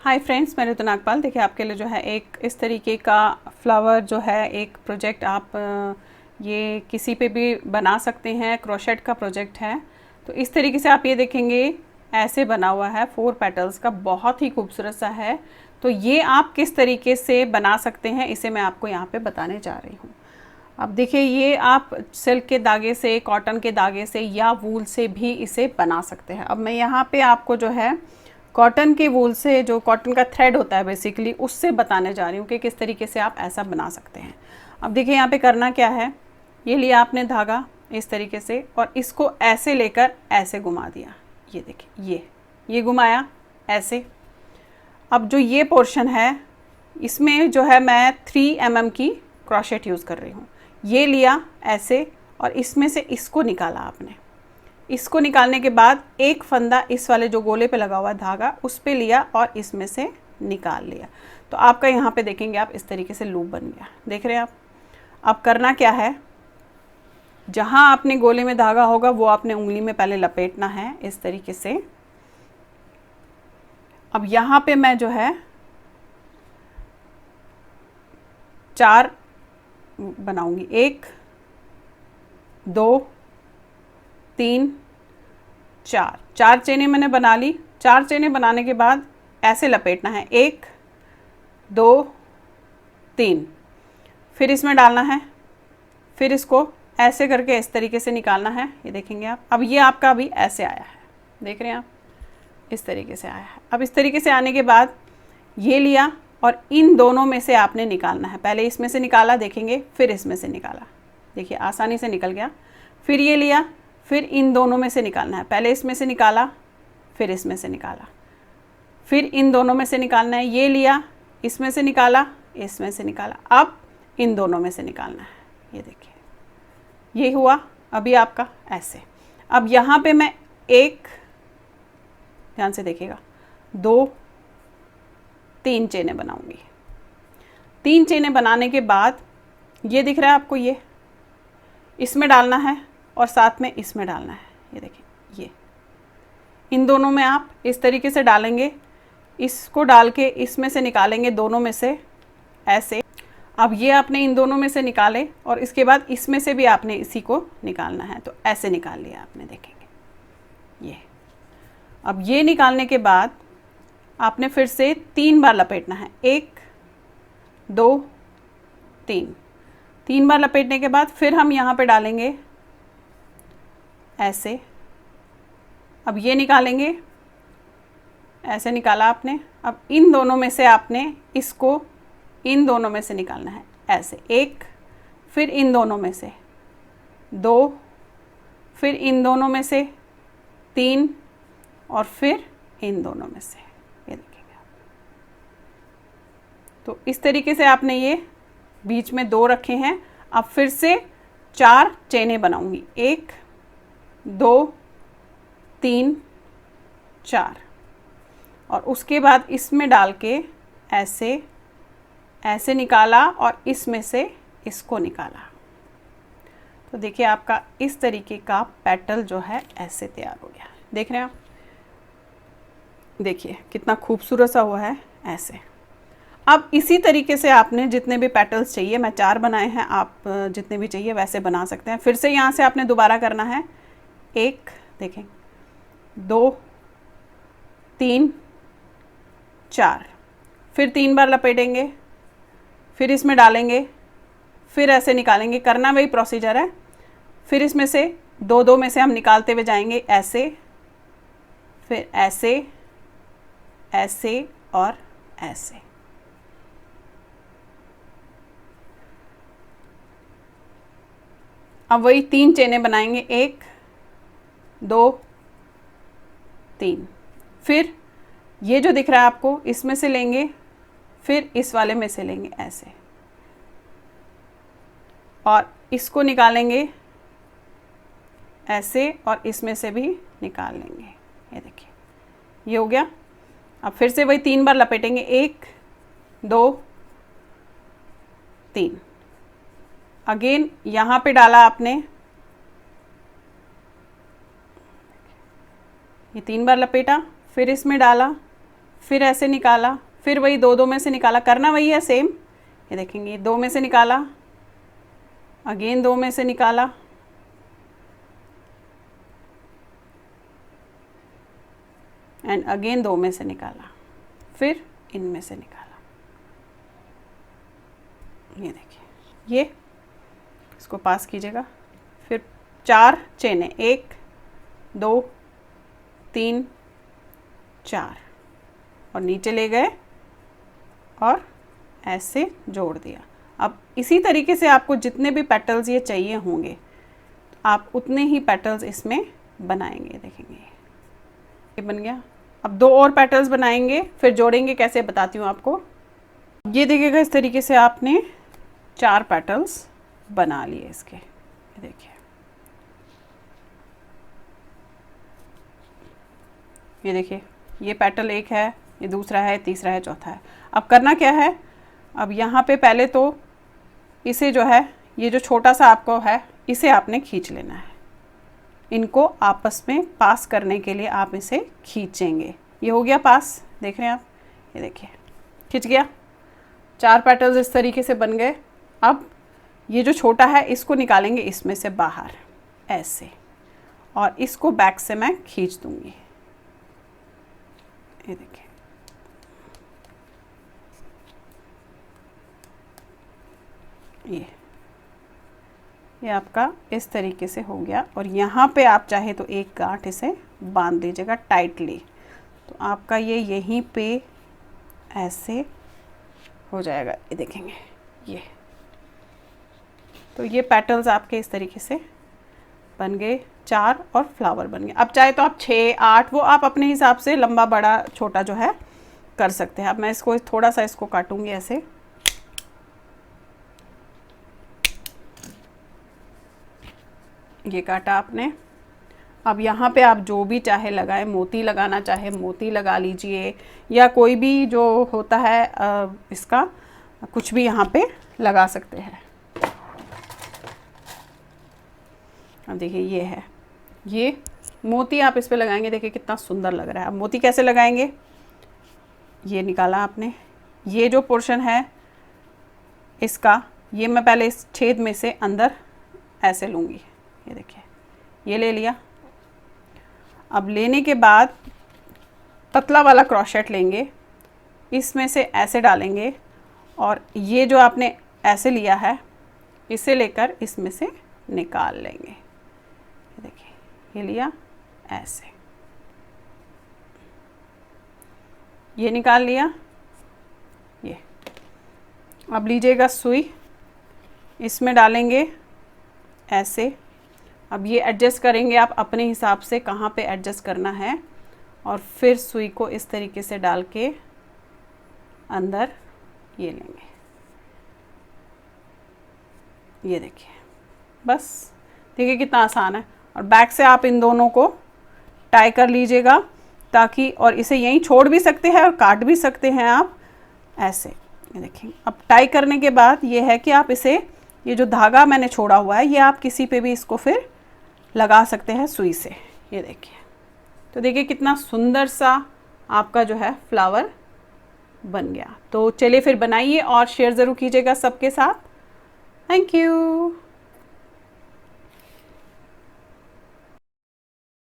Hi friends, मैं ऋतु नागपाल। देखिए आपके लिए जो है एक इस तरीके का फ्लावर जो है एक प्रोजेक्ट आप ये किसी पे भी बना सकते हैं। क्रोशेट का प्रोजेक्ट है, तो इस तरीके से आप ये देखेंगे ऐसे बना हुआ है 4 पेटल्स का, बहुत ही खूबसूरत सा है। तो ये आप किस तरीके से बना सकते हैं इसे मैं आपको यहाँ पे बताने जा रही हूँ। अब देखिए ये आप सिल्क के धागे से, कॉटन के धागे से या वूल से भी इसे बना सकते हैं। अब मैं यहाँ पे आपको जो है कॉटन के वूल से, जो कॉटन का थ्रेड होता है बेसिकली, उससे बताने जा रही हूँ कि किस तरीके से आप ऐसा बना सकते हैं। अब देखिए यहाँ पे करना क्या है, ये लिया आपने धागा इस तरीके से और इसको ऐसे लेकर ऐसे घुमा दिया। ये देखिए ये घुमाया ऐसे। अब जो ये पोर्शन है इसमें जो है मैं 3 mm की क्रोशेट यूज़ कर रही हूँ। ये लिया ऐसे और इसमें से इसको निकाला आपने। इसको निकालने के बाद एक फंदा इस वाले जो गोले पे लगा हुआ धागा उस पे लिया और इसमें से निकाल लिया। तो आपका यहाँ पे देखेंगे आप इस तरीके से लूप बन गया। देख रहे हैं आप। अब करना क्या है, जहाँ आपने गोले में धागा होगा वो आपने उंगली में पहले लपेटना है इस तरीके से। अब यहाँ पे मैं जो है 4 बनाऊंगी। 1 2 3 4 4 चेनें मैंने बना ली। 4 चेनें बनाने के बाद ऐसे लपेटना है। 1 2 3, फिर इसमें डालना है, फिर इसको ऐसे करके इस तरीके से निकालना है। ये देखेंगे आप। अब ये आपका अभी ऐसे आया है, देख रहे हैं आप, इस तरीके से आया है। अब इस तरीके से आने के बाद ये लिया और इन दोनों में से आपने निकालना है। पहले इसमें से निकाला, देखेंगे, फिर इसमें से निकाला, देखिए आसानी से निकल गया। फिर ये लिया, फिर इन दोनों में से निकालना है। पहले इसमें से निकाला, फिर इसमें से निकाला, फिर इन दोनों में से निकालना है। ये लिया, इसमें से निकाला, इसमें से निकाला, अब इन दोनों में से निकालना है। ये देखिए ये हुआ अभी आपका ऐसे। अब यहाँ पे मैं एक, ध्यान से देखिएगा, 2 3 चेनें बनाऊंगी। 3 चेनें बनाने के बाद ये दिख रहा है आपको, ये इसमें डालना है और साथ में इसमें डालना है। ये देखिए ये इन दोनों में आप इस तरीके से डालेंगे, इसको डाल के इसमें से निकालेंगे दोनों में से ऐसे। अब ये आपने इन दोनों में से निकाले और इसके बाद इसमें से भी आपने इसी को निकालना है। तो ऐसे निकाल लिया आपने, देखेंगे ये। अब ये निकालने के बाद आपने फिर से 3 बार लपेटना है। 1 2 3 बार लपेटने के बाद फिर हम यहाँ पे डालेंगे ऐसे। अब ये निकालेंगे, ऐसे निकाला आपने। अब इन दोनों में से आपने इसको इन दोनों में से निकालना है ऐसे। 1, फिर इन दोनों में से 2, फिर इन दोनों में से 3 और फिर इन दोनों में से। ये देखिएगा। तो इस तरीके से आपने ये बीच में 2 रखे हैं। अब फिर से 4 चेनें बनाऊंगी। 1 2 3 4 और उसके बाद इसमें डाल के ऐसे ऐसे निकाला और इसमें से इसको निकाला। तो देखिए आपका इस तरीके का पेटल जो है ऐसे तैयार हो गया। देख रहे हैं आप, देखिए कितना खूबसूरत सा हुआ है ऐसे। अब इसी तरीके से आपने जितने भी पेटल्स चाहिए, मैं 4 बनाए हैं, आप जितने भी चाहिए वैसे बना सकते हैं। फिर से यहाँ से आपने दोबारा करना है। 1, देखें, 2 3 4, फिर 3 बार लपेटेंगे, फिर इसमें डालेंगे, फिर ऐसे निकालेंगे। करना वही प्रोसीजर है। फिर इसमें से 2 में से हम निकालते हुए जाएंगे ऐसे, फिर ऐसे, ऐसे और ऐसे। अब वही 3 चेनें बनाएंगे। 1 2 3, फिर ये जो दिख रहा है आपको इसमें से लेंगे, फिर इस वाले में से लेंगे ऐसे और इसको निकालेंगे ऐसे और इसमें से भी निकाल लेंगे। ये देखिए ये हो गया। अब फिर से वही 3 बार लपेटेंगे। 1 2 3, अगेन यहाँ पे डाला आपने, ये 3 बार लपेटा, फिर इसमें डाला, फिर ऐसे निकाला, फिर वही दो दो में से निकाला, करना वही है सेम। ये देखेंगे, दो में से निकाला, अगेन दो में से निकाला, एंड अगेन दो में से निकाला, फिर इनमें से निकाला। ये देखिए, ये इसको पास कीजिएगा, फिर 4 चेने, 1 2 3 4, और नीचे ले गए और ऐसे जोड़ दिया। अब इसी तरीके से आपको जितने भी पेटल्स ये चाहिए होंगे आप उतने ही पेटल्स इसमें बनाएंगे। देखेंगे ये बन गया। अब 2 और पेटल्स बनाएंगे, फिर जोड़ेंगे कैसे बताती हूँ आपको। ये देखिएगा, इस तरीके से आपने 4 पेटल्स बना लिए इसके। ये देखिए, ये देखिए, ये पेटल एक है, ये दूसरा है, तीसरा है, चौथा है। अब करना क्या है, अब यहाँ पे पहले तो इसे जो है, ये जो छोटा सा आपको है, इसे आपने खींच लेना है। इनको आपस में पास करने के लिए आप इसे खींचेंगे। ये हो गया पास, देख रहे हैं आप, ये देखिए खिंच गया। 4 पेटल्स इस तरीके से बन गए। अब ये जो छोटा है इसको निकालेंगे इसमें से बाहर ऐसे, और इसको बैक से मैं खींच दूंगी। ये देखिए, ये आपका इस तरीके से हो गया। और यहाँ पे आप चाहे तो एक गांठ इसे बांध दीजिएगा टाइटली, तो आपका ये यहीं पे ऐसे हो जाएगा। ये देखेंगे, ये तो ये पेटल्स आपके इस तरीके से बन गए, 4 और फ्लावर बन गए। अब चाहे तो आप 6 8 वो आप अपने हिसाब से लंबा बड़ा छोटा जो है कर सकते हैं। अब मैं इसको थोड़ा सा इसको काटूंगी ऐसे, ये काटा आपने। अब यहाँ पे आप जो भी चाहे लगाएं, मोती लगाना चाहे मोती लगा लीजिए, या कोई भी जो होता है इसका कुछ भी यहाँ पे लगा सकते हैं। अब देखिए, ये है, ये मोती आप इस पे लगाएंगे, देखिए कितना सुंदर लग रहा है। अब मोती कैसे लगाएंगे, ये निकाला आपने, ये जो पोर्शन है इसका, ये मैं पहले इस छेद में से अंदर ऐसे लूँगी। ये देखिए, ये ले लिया। अब लेने के बाद पतला वाला क्रॉशेट लेंगे, इसमें से ऐसे डालेंगे, और ये जो आपने ऐसे लिया है इसे लेकर इसमें से निकाल लेंगे। ये देखिए, ये लिया ऐसे, ये निकाल लिया। ये अब लीजिएगा सुई, इसमें डालेंगे ऐसे। अब ये एडजस्ट करेंगे आप अपने हिसाब से कहाँ पे एडजस्ट करना है, और फिर सुई को इस तरीके से डाल के अंदर ये लेंगे। ये देखिए, बस देखिए कितना आसान है। और बैक से आप इन दोनों को टाई कर लीजिएगा ताकि, और इसे यहीं छोड़ भी सकते हैं और काट भी सकते हैं आप ऐसे। ये देखिए, अब टाई करने के बाद ये है कि आप इसे, ये जो धागा मैंने छोड़ा हुआ है, ये आप किसी पे भी इसको फिर लगा सकते हैं सुई से। ये देखिए, तो देखिए कितना सुंदर सा आपका जो है फ्लावर बन गया। तो चलिए फिर बनाइए और शेयर ज़रूर कीजिएगा सबके साथ। Thank you.